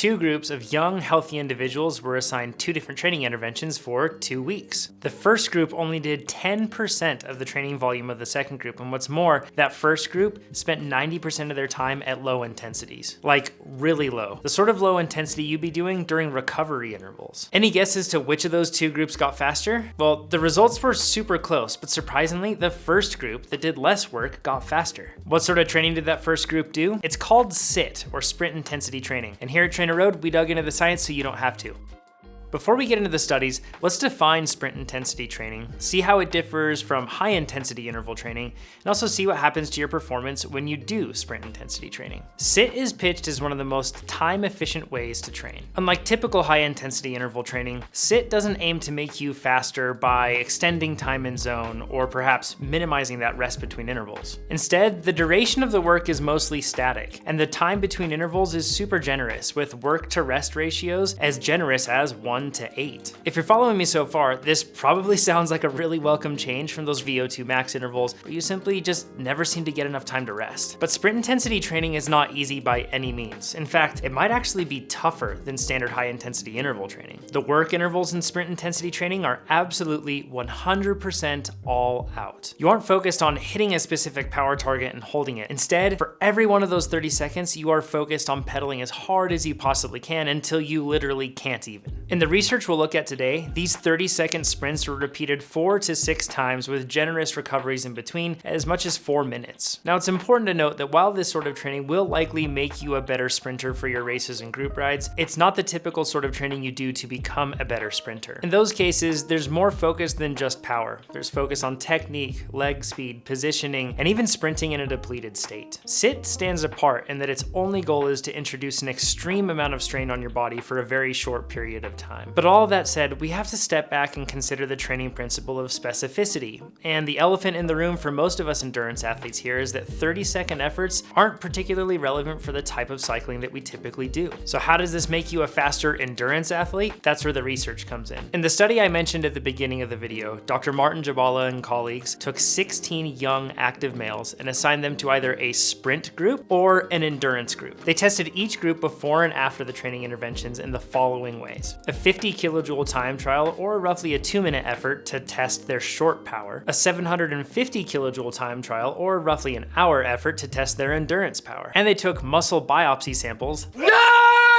Two groups of young, healthy individuals were assigned two different training interventions for 2 weeks. The first group only did 10% of the training volume of the second group, and what's more, that first group spent 90% of their time at low intensities. Like, really low. The sort of low intensity you'd be doing during recovery intervals. Any guesses to which of those two groups got faster? Well, the results were super close, but surprisingly, the first group that did less work got faster. What sort of training did that first group do? It's called SIT, or sprint intensity training. And here at TrainerRoad, we dug into the science so you don't have to. Before we get into the studies, let's define sprint intensity training, see how it differs from high intensity interval training, and also see what happens to your performance when you do sprint intensity training. SIT is pitched as one of the most time efficient ways to train. Unlike typical high intensity interval training, SIT doesn't aim to make you faster by extending time in zone or perhaps minimizing that rest between intervals. Instead, the duration of the work is mostly static, and the time between intervals is super generous, with work to rest ratios as generous as 1 to 8. If you're following me so far, this probably sounds like a really welcome change from those VO2 max intervals, but you simply just never seem to get enough time to rest. But sprint intensity training is not easy by any means. In fact, it might actually be tougher than standard high intensity interval training. The work intervals in sprint intensity training are absolutely 100% all out. You aren't focused on hitting a specific power target and holding it. Instead, for every one of those 30 seconds, you are focused on pedaling as hard as you possibly can until you literally can't even. In the research we'll look at today, these 30-second sprints were repeated 4 to 6 times with generous recoveries in between, as much as 4 minutes. Now, it's important to note that while this sort of training will likely make you a better sprinter for your races and group rides, it's not the typical sort of training you do to become a better sprinter. In those cases, there's more focus than just power. There's focus on technique, leg speed, positioning, and even sprinting in a depleted state. SIT stands apart in that its only goal is to introduce an extreme amount of strain on your body for a very short period of time. But all that said, we have to step back and consider the training principle of specificity. And the elephant in the room for most of us endurance athletes here is that 30-second efforts aren't particularly relevant for the type of cycling that we typically do. So how does this make you a faster endurance athlete? That's where the research comes in. In the study I mentioned at the beginning of the video, Dr. Martin Jabala and colleagues took 16 young active males and assigned them to either a sprint group or an endurance group. They tested each group before and after the training interventions in the following ways: a 50 kilojoule time trial, or roughly a 2-minute effort to test their short power, a 750 kilojoule time trial, or roughly an hour effort to test their endurance power. And they took muscle biopsy samples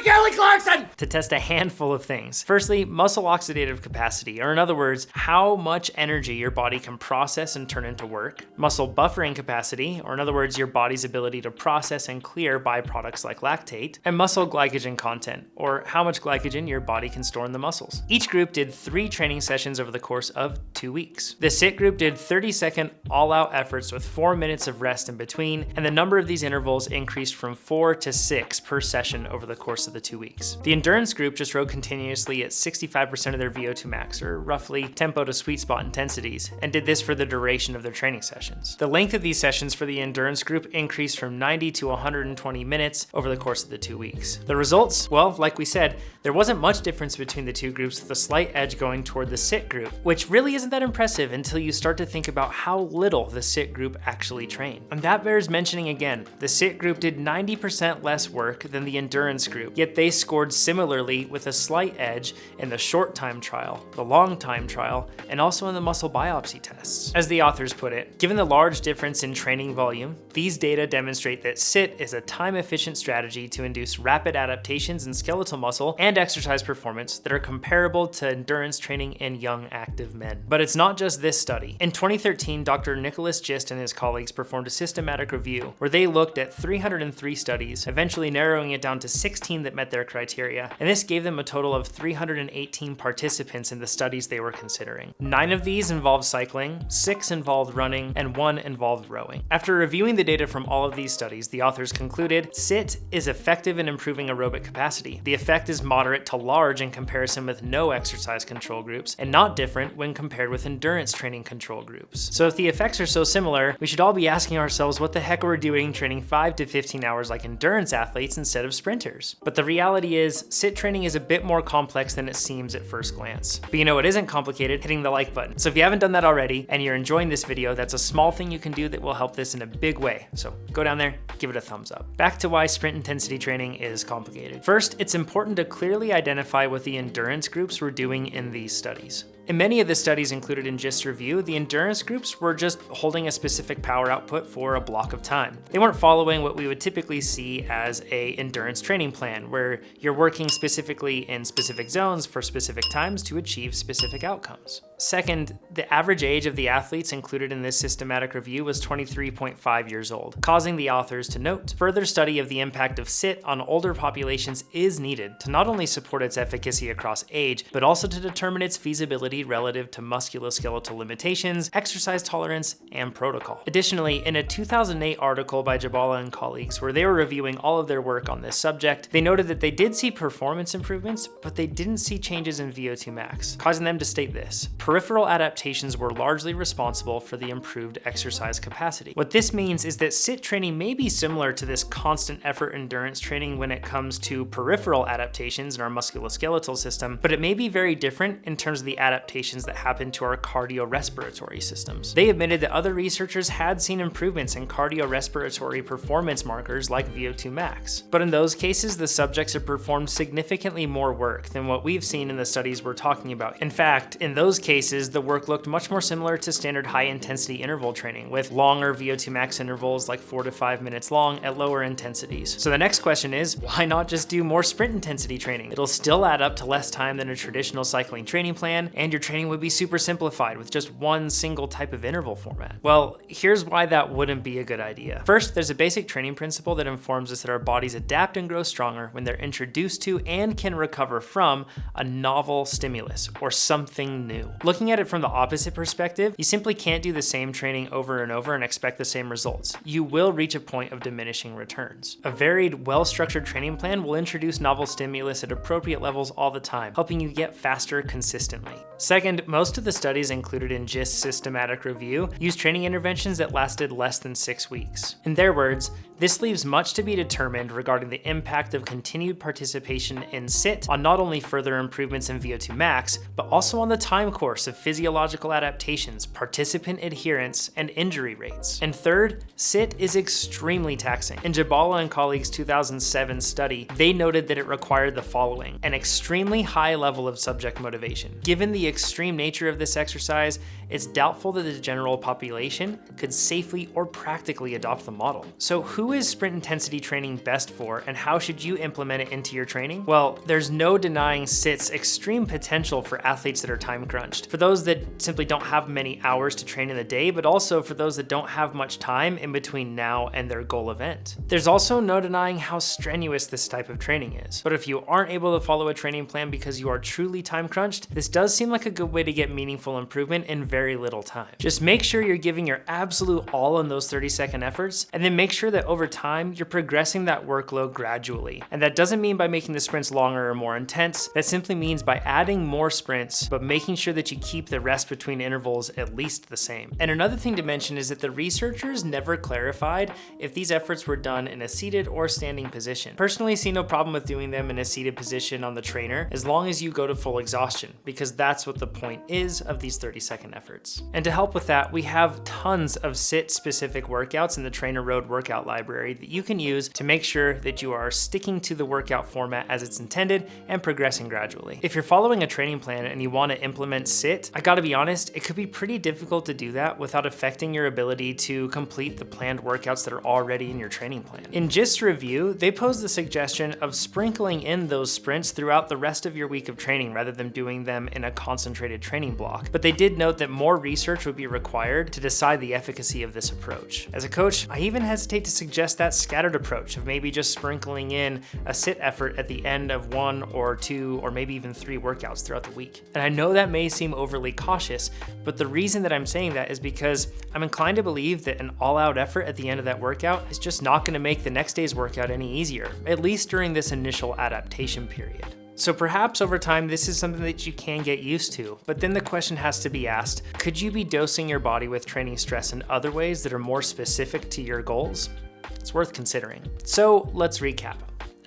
Kelly Clarkson! To test a handful of things. Firstly, muscle oxidative capacity, or in other words, how much energy your body can process and turn into work. Muscle buffering capacity, or in other words, your body's ability to process and clear byproducts like lactate. And muscle glycogen content, or how much glycogen your body can store in the muscles. Each group did 3 training sessions over the course of 2 weeks. The SIT group did 30-second all-out efforts with 4 minutes of rest in between, and the number of these intervals increased from 4 to 6 per session over the course of the 2 weeks. The endurance group just rode continuously at 65% of their VO2 max, or roughly tempo to sweet spot intensities, and did this for the duration of their training sessions. The length of these sessions for the endurance group increased from 90 to 120 minutes over the course of the 2 weeks. The results? Well, like we said, there wasn't much difference between the two groups, with a slight edge going toward the SIT group, which really isn't that impressive until you start to think about how little the SIT group actually trained. And that bears mentioning again. The SIT group did 90% less work than the endurance group, yet they scored similarly with a slight edge in the short time trial, the long time trial, and also in the muscle biopsy tests. As the authors put it, given the large difference in training volume, these data demonstrate that SIT is a time-efficient strategy to induce rapid adaptations in skeletal muscle and exercise performance that are comparable to endurance training in young active men. But it's not just this study. In 2013, Dr. Nicholas Gist and his colleagues performed a systematic review where they looked at 303 studies, eventually narrowing it down to 16 that met their criteria, and this gave them a total of 318 participants in the studies they were considering. 9 of these involved cycling, 6 involved running, and 1 involved rowing. After reviewing the data from all of these studies, the authors concluded SIT is effective in improving aerobic capacity. The effect is moderate to large in comparison with no exercise control groups, and not different when compared with endurance training control groups. So if the effects are so similar, we should all be asking ourselves what the heck we're doing training 5 to 15 hours like endurance athletes instead of sprinters. But the reality reality is, SIIT training is a bit more complex than it seems at first glance. But you know what isn't complicated? Hitting the like button. So if you haven't done that already and you're enjoying this video, that's a small thing you can do that will help this in a big way. So go down there, give it a thumbs up. Back to why sprint intensity training is complicated. First, it's important to clearly identify what the endurance groups were doing in these studies. In many of the studies included in GIST review, the endurance groups were just holding a specific power output for a block of time. They weren't following what we would typically see as an endurance training plan, where you're working specifically in specific zones for specific times to achieve specific outcomes. Second, the average age of the athletes included in this systematic review was 23.5 years old, causing the authors to note, further study of the impact of SIIT on older populations is needed to not only support its efficacy across age, but also to determine its feasibility relative to musculoskeletal limitations, exercise tolerance, and protocol. Additionally, in a 2008 article by Jabala and colleagues where they were reviewing all of their work on this subject, they noted that they did see performance improvements, but they didn't see changes in VO2 max, causing them to state this: peripheral adaptations were largely responsible for the improved exercise capacity. What this means is that SIIT training may be similar to this constant effort endurance training when it comes to peripheral adaptations in our musculoskeletal system, but it may be very different in terms of the adaptations that happen to our cardiorespiratory systems. They admitted that other researchers had seen improvements in cardiorespiratory performance markers like VO2 max, but in those cases, the subjects have performed significantly more work than what we've seen in the studies we're talking about. In fact, in those cases, the work looked much more similar to standard high-intensity interval training, with longer VO2 max intervals like 4 to 5 minutes long at lower intensities. So the next question is, why not just do more sprint intensity training? It'll still add up to less time than a traditional cycling training plan, and your training would be super simplified with just one single type of interval format. Well, here's why that wouldn't be a good idea. First, there's a basic training principle that informs us that our bodies adapt and grow stronger when they're introduced to and can recover from a novel stimulus or something new. Looking at it from the opposite perspective, you simply can't do the same training over and over and expect the same results. You will reach a point of diminishing returns. A varied, well-structured training plan will introduce novel stimulus at appropriate levels all the time, helping you get faster consistently. Second, most of the studies included in GIST systematic review used training interventions that lasted less than 6 weeks. In their words, this leaves much to be determined regarding the impact of continued participation in SIIT on not only further improvements in VO2 max, but also on the time course of physiological adaptations, participant adherence, and injury rates. And third, SIIT is extremely taxing. In Jabala and colleagues' 2007 study, they noted that it required the following: an extremely high level of subject motivation. Given the extreme nature of this exercise, it's doubtful that the general population could safely or practically adopt the model. So who is sprint intensity training best for, and how should you implement it into your training? Well, there's no denying SIIT's extreme potential for athletes that are time crunched. For those that simply don't have many hours to train in the day, but also for those that don't have much time in between now and their goal event. There's also no denying how strenuous this type of training is. But if you aren't able to follow a training plan because you are truly time crunched, this does seem like a good way to get meaningful improvement in very little time. Just make sure you're giving your absolute all in those 30-second efforts, and then make sure that over time, you're progressing that workload gradually. And that doesn't mean by making the sprints longer or more intense. That simply means by adding more sprints, but making sure that you keep the rest between intervals at least the same. And another thing to mention is that the researchers never clarified if these efforts were done in a seated or standing position. Personally, see no problem with doing them in a seated position on the trainer, as long as you go to full exhaustion, because that's what the point is of these 30-second efforts. And to help with that, we have tons of SIIT-specific workouts in the TrainerRoad workout library that you can use to make sure that you are sticking to the workout format as it's intended and progressing gradually. If you're following a training plan and you want to implement SIIT, I gotta be honest, it could be pretty difficult to do that without affecting your ability to complete the planned workouts that are already in your training plan. In GIST review, they pose the suggestion of sprinkling in those sprints throughout the rest of your week of training rather than doing them in a concentrated training block. But they did note that more research would be required to decide the efficacy of this approach. As a coach, I even hesitate to suggest that scattered approach of maybe just sprinkling in a SIIT effort at the end of 1 or 2 or maybe even 3 workouts throughout the week. And I know that may seem overly cautious, but the reason that I'm saying that is because I'm inclined to believe that an all-out effort at the end of that workout is just not going to make the next day's workout any easier, at least during this initial adaptation period. So perhaps over time, this is something that you can get used to, but then the question has to be asked, could you be dosing your body with training stress in other ways that are more specific to your goals? It's worth considering. So let's recap.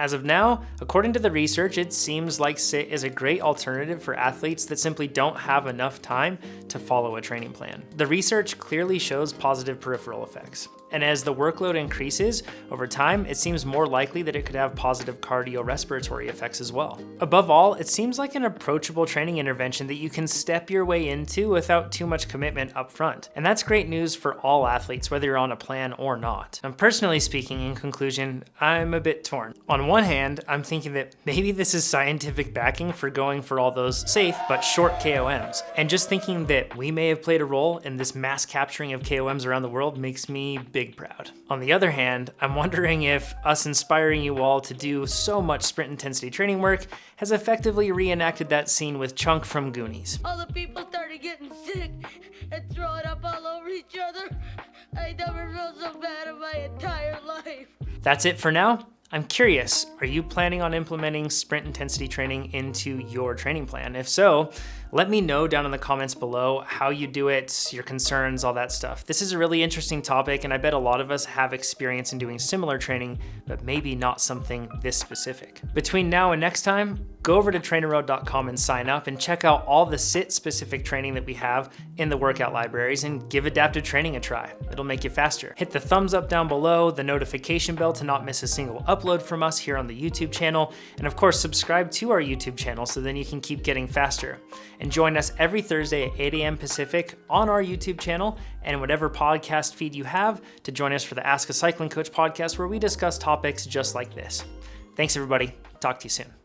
As of now, according to the research, it seems like CIT is a great alternative for athletes that simply don't have enough time to follow a training plan. The research clearly shows positive peripheral effects. And as the workload increases over time, it seems more likely that it could have positive cardiorespiratory effects as well. Above all, it seems like an approachable training intervention that you can step your way into without too much commitment up front. And that's great news for all athletes, whether you're on a plan or not. Now, personally speaking, in conclusion, I'm a bit torn. On one hand, I'm thinking that maybe this is scientific backing for going for all those safe but short KOMs. And just thinking that we may have played a role in this mass capturing of KOMs around the world makes me big proud. On the other hand, I'm wondering if us inspiring you all to do so much sprint intensity training work has effectively reenacted that scene with Chunk from Goonies. All the people started getting sick and throwing up all over each other. I never felt so bad in my entire life. That's it for now. I'm curious, are you planning on implementing sprint intensity training into your training plan? If so, let me know down in the comments below how you do it, your concerns, all that stuff. This is a really interesting topic, and I bet a lot of us have experience in doing similar training, but maybe not something this specific. Between now and next time, go over to TrainerRoad.com and sign up and check out all the CIT-specific training that we have in the workout libraries and give adaptive training a try. It'll make you faster. Hit the thumbs up down below, the notification bell to not miss a single upload from us here on the YouTube channel, and of course, subscribe to our YouTube channel so then you can keep getting faster. And join us every Thursday at 8 a.m. Pacific on our YouTube channel and whatever podcast feed you have to join us for the Ask a Cycling Coach podcast where we discuss topics just like this. Thanks everybody. Talk to you soon.